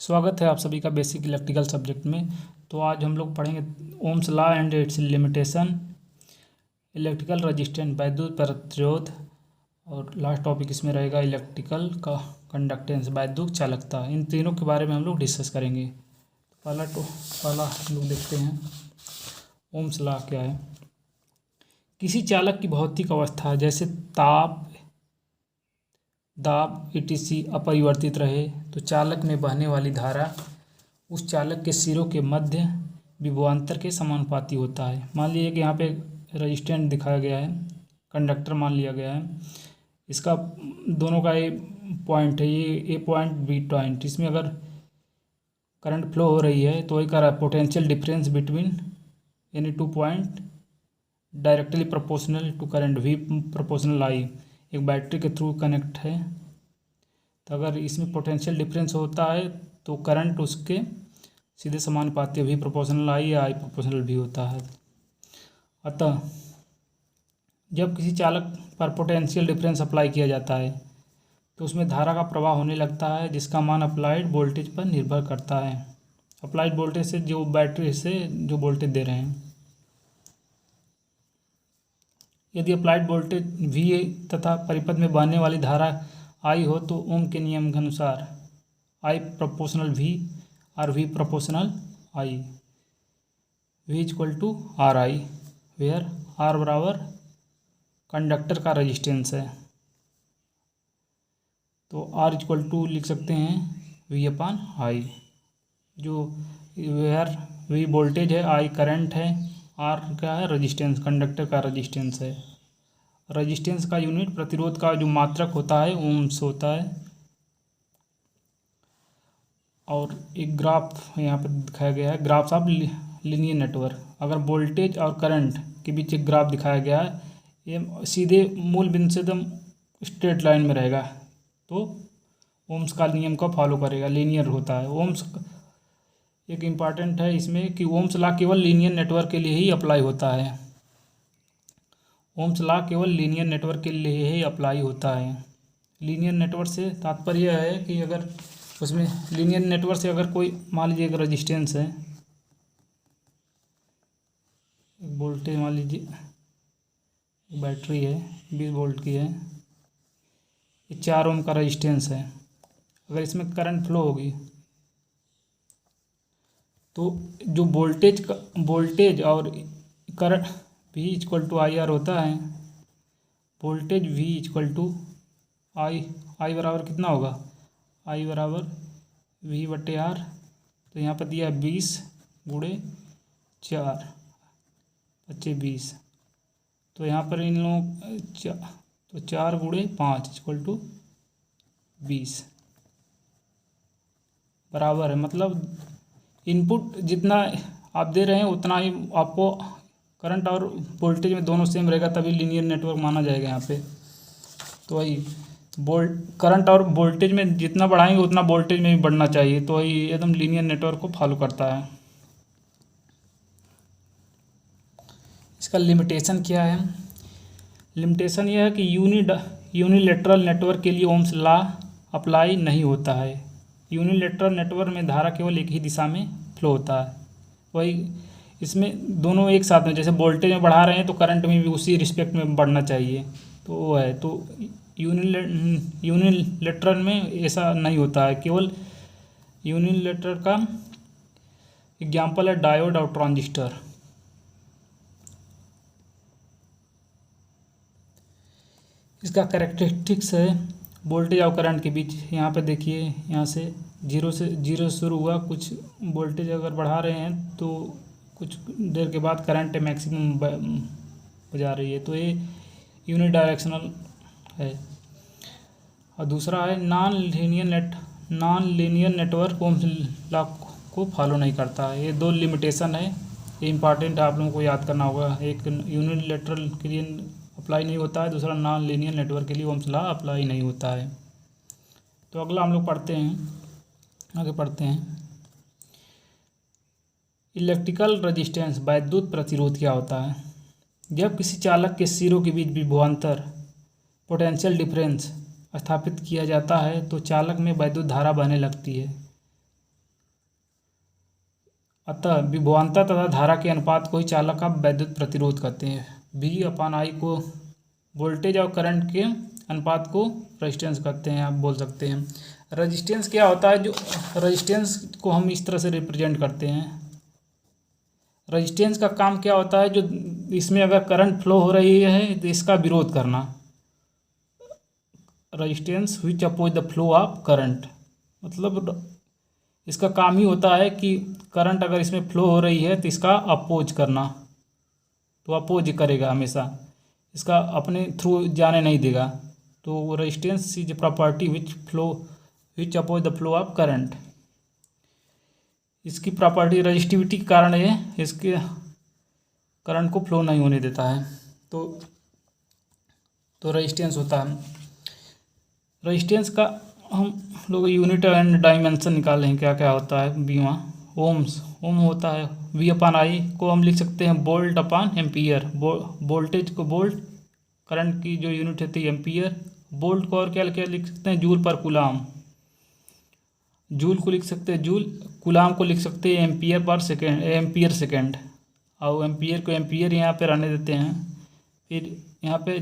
स्वागत है आप सभी का बेसिक इलेक्ट्रिकल सब्जेक्ट में। तो आज हम लोग पढ़ेंगे Ohm's law and it's limitation, electrical resistance वैद्युत प्रतिरोध, और लास्ट टॉपिक इसमें रहेगा इलेक्ट्रिकल का कंडक्टेंस वैद्युत चालकता। इन तीनों के बारे में हम लोग डिस्कस करेंगे। पहला हम लोग देखते हैं ओम्स लॉ क्या है। किसी चालक की भौतिक अवस्था जैसे ताप, दाब etc अपरिवर्तित रहे तो चालक में बहने वाली धारा उस चालक के सिरों के मध्य विभवांतर के समानुपाती होता है। मान लीजिए कि यहाँ पे रेजिस्टेंस दिखाया गया है, कंडक्टर मान लिया गया है, इसका दोनों का ए पॉइंट है, ये ए पॉइंट बी पॉइंट। इसमें अगर करंट फ्लो हो रही है तो वही कह रहा है potential difference between any two point directly proportional to current V proportional I. एक बैटरी के थ्रू कनेक्ट है, तो अगर इसमें पोटेंशियल डिफरेंस होता है तो करंट उसके सीधे समानुपाती है, वी प्रोपोर्शनल आई या आई प्रोपोर्शनल भी होता है। अतः जब किसी चालक पर पोटेंशियल डिफरेंस अप्लाई किया जाता है तो उसमें धारा का प्रवाह होने लगता है, जिसका मान अप्लाइड वोल्टेज पर निर्भर करता है। अप्लाइड वोल्टेज से जो बैटरी से जो वोल्टेज दे रहे हैं, यदि अप्लाइड वोल्टेज V तथा परिपथ में बहने वाली धारा I हो तो ओम के नियम के अनुसार I प्रोपोर्शनल V और V proportional I, V equal to R I, where R बराबर कंडक्टर का रेजिस्टेंस है, तो R इक्वल टू लिख सकते हैं V अपान I। जो वेयर V वोल्टेज है, I करंट है, R क्या है रेजिस्टेंस, कंडक्टर का रेजिस्टेंस है। रेजिस्टेंस का यूनिट प्रतिरोध का जो मात्रक होता है ओम्स होता है। और एक ग्राफ यहाँ पर दिखाया गया है, ग्राफ्स ऑफ लीनियर नेटवर्क। अगर वोल्टेज और करंट के बीच एक ग्राफ दिखाया गया है, ये सीधे मूल बिंदु से एकदम स्ट्रेट लाइन में रहेगा तो ओम्स का नियम को फॉलो करेगा, लीनियर होता है। ओम्स एक इम्पॉर्टेंट है इसमें कि ओम्स लॉ केवल लीनियर नेटवर्क के लिए ही अप्लाई होता है। ओम्स लॉ केवल लीनियर नेटवर्क के लिए ही अप्लाई होता है। लीनियर नेटवर्क से तात्पर्य है कि अगर उसमें लीनियर नेटवर्क से अगर कोई मान लीजिए एक रेजिस्टेंस है, वोल्टेज मान लीजिए बैटरी है 20 वोल्ट की है, ये 4 ओम का रेजिस्टेंस है। अगर इसमें करंट फ्लो होगी तो जो वोल्टेज और current V equal to I R होता है, voltage V equal to I बराबर कितना होगा, आई बराबर V बटे आर। तो यहाँ पर दिया 20 गुणे 4 25 20, तो यहाँ पर इन लोगों तो 4 गुणे 5 इक्वल टू 20 बराबर है। मतलब इनपुट जितना आप दे रहे हैं उतना ही आपको करंट और वोल्टेज में दोनों सेम रहेगा, तभी लीनियर नेटवर्क माना जाएगा यहाँ पे। तो वही करंट और वोल्टेज में जितना बढ़ाएंगे उतना वोल्टेज में भी बढ़ना चाहिए, तो वही एकदम लीनियर नेटवर्क को फॉलो करता है। इसका लिमिटेशन क्या है? लिमिटेशन यह है कि यूनिलेटरल नेटवर्क के लिए ओम्स लॉ अप्लाई नहीं होता है। यूनिलेटरल नेटवर्क में धारा केवल एक ही दिशा में फ्लो होता है। वही इसमें दोनों एक साथ में, जैसे वोल्टेज में बढ़ा रहे हैं तो करंट में भी उसी रिस्पेक्ट में बढ़ना चाहिए, तो वो है। तो यूनिलेटरल में ऐसा नहीं होता है। केवल यूनिलेटरल का एग्जाम्पल है डायोड और ट्रांजिस्टर। इसका कैरेक्टरिस्टिक्स है वोल्टेज और करंट के बीच। यहाँ पे देखिए, यहाँ से जीरो शुरू हुआ, कुछ वोल्टेज अगर बढ़ा रहे हैं तो कुछ देर के बाद करंट मैक्सिमम हो जा रही है, तो ये यूनिडायरेक्शनल है। और दूसरा है non linear network Ohm's law को फॉलो नहीं करता है। ये 2 लिमिटेशन है, ये इंपॉर्टेंट है, आप लोगों को याद करना होगा। एक यूनिलेटरल के लिए अप्लाई नहीं होता है, दूसरा नॉन लीनियर नेटवर्क के लिए ओम्स लॉ अप्लाई नहीं होता है। तो अगला हम लोग आगे पढ़ते हैं इलेक्ट्रिकल रेजिस्टेंस वैद्युत प्रतिरोध क्या होता है। जब किसी चालक के सिरों के बीच विभवांतर पोटेंशियल डिफरेंस स्थापित किया जाता है तो चालक में वैद्युत धारा बहने लगती है। अतः विभवांतर तथा धारा के अनुपात को ही चालक का वैद्युत प्रतिरोध कहते हैं। V/I को वोल्टेज और करंट के अनुपात को रेजिस्टेंस कहते हैं, आप बोल सकते हैं। रेजिस्टेंस क्या होता है? जो रेजिस्टेंस को हम इस तरह से रिप्रेजेंट करते हैं। रेजिस्टेंस का काम क्या होता है? जो इसमें अगर करंट फ्लो हो रही है तो इसका विरोध करना। Resistance which oppose the flow of current, मतलब इसका काम ही होता है कि करंट अगर इसमें फ्लो हो रही है तो इसका अपोज करना, तो अपोज करेगा हमेशा, इसका अपने थ्रू जाने नहीं देगा। तो resistance is property which oppose the flow of current. इसकी प्रॉपर्टी रजिस्टिविटी के कारण ये इसके करंट को फ्लो नहीं होने देता है। तो रेजिस्टेंस होता है। रेजिस्टेंस का हम लोग यूनिट एंड डायमेंशन निकाल रहे हैं, क्या क्या होता है। बीमा ओम होता है। V/I को हम लिख सकते हैं वोल्ट अपॉन एम्पियर। वोल्टेज को वोल्ट, करंट की जो यूनिट होती है एम्पियर। वोल्ट को और क्या लिख सकते हैं? जूल पर कूलाम। जूल को लिख सकते हैं जूल, कूलाम को लिख सकते हैं ampere per second, ampere second. और एम्पियर को एम्पियर यहाँ पे रहने देते हैं। फिर यहाँ पे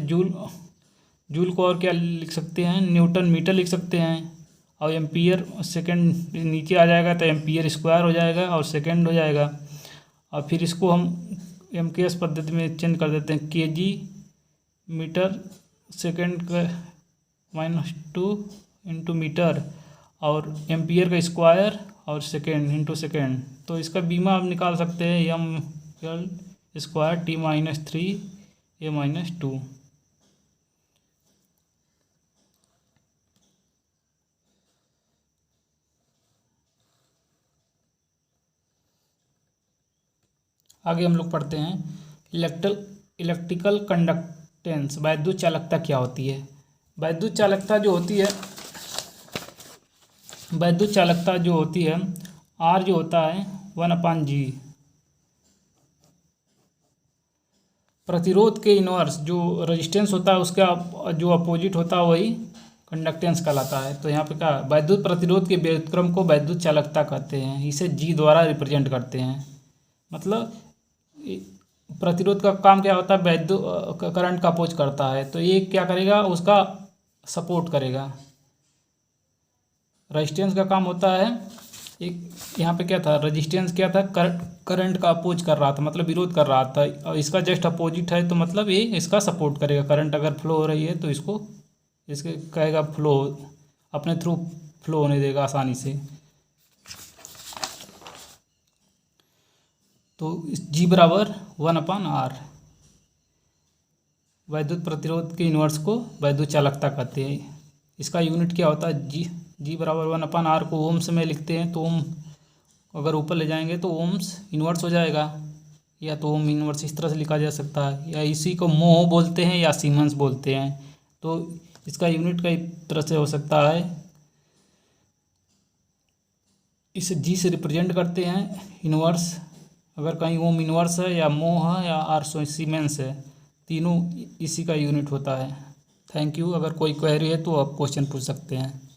जूल को और क्या लिख सकते हैं? न्यूटन मीटर लिख सकते हैं। और एम्पियर सेकेंड नीचे आ जाएगा तो एम्पियर स्क्वायर हो जाएगा और सेकेंड हो जाएगा। और फिर इसको हम MKS पद्धति में चेंज कर देते हैं, kg मीटर सेकेंड का -2 इंटू मीटर, और एम्पियर का स्क्वायर और सेकेंड इंटू सेकेंड। तो इसका बीमा आप निकाल सकते हैं mL स्क्वायर T-3 A-2। आगे हम लोग पढ़ते हैं इलेक्ट्रिकल कंडक्टेंस। वैद्युत चालकता क्या होती है? वैद्युत चालकता जो होती है R जो होता है 1/G। प्रतिरोध के इनवर्स जो रेजिस्टेंस होता है उसका जो अपोजिट होता है वही कंडक्टेंस कहलाता है। तो यहाँ पे क्या, वैद्युत प्रतिरोध के व्युत्क्रम को वैद्युत चालकता कहते हैं। इसे G द्वारा रिप्रेजेंट करते हैं। मतलब प्रतिरोध का काम क्या होता है? वैद्युत करंट का अपोज करता है, तो ये क्या करेगा? उसका सपोर्ट करेगा। रेजिस्टेंस का काम होता है, एक यहाँ पे क्या था? रेजिस्टेंस क्या था? करंट का अपोज कर रहा था, मतलब विरोध कर रहा था। और इसका जस्ट अपोजिट है, तो मतलब ये इसका सपोर्ट करेगा। करंट अगर फ्लो हो रही है तो इसके कहेगा फ्लो, अपने थ्रू फ्लो होने देगा आसानी से। तो G बराबर 1/R। वैद्युत प्रतिरोध के इनवर्स को वैद्युत चालकता कहते हैं। इसका यूनिट क्या होता है? G बराबर 1/R को ओम्स में लिखते हैं। तो ओम अगर ऊपर ले जाएंगे तो ओम्स इनवर्स हो जाएगा, या तो ओम इनवर्स इस तरह से लिखा जा सकता है, या इसी को मोह बोलते हैं या सीमेंस बोलते हैं। तो इसका यूनिट कई तरह से हो सकता है। इसे G से रिप्रेजेंट करते हैं इनवर्स, अगर कहीं ओम इनवर्स है या मोह है या आर सीमेंस है, तीनों इसी का यूनिट होता है। Thank you. अगर कोई क्वेरी है तो आप क्वेश्चन पूछ सकते हैं।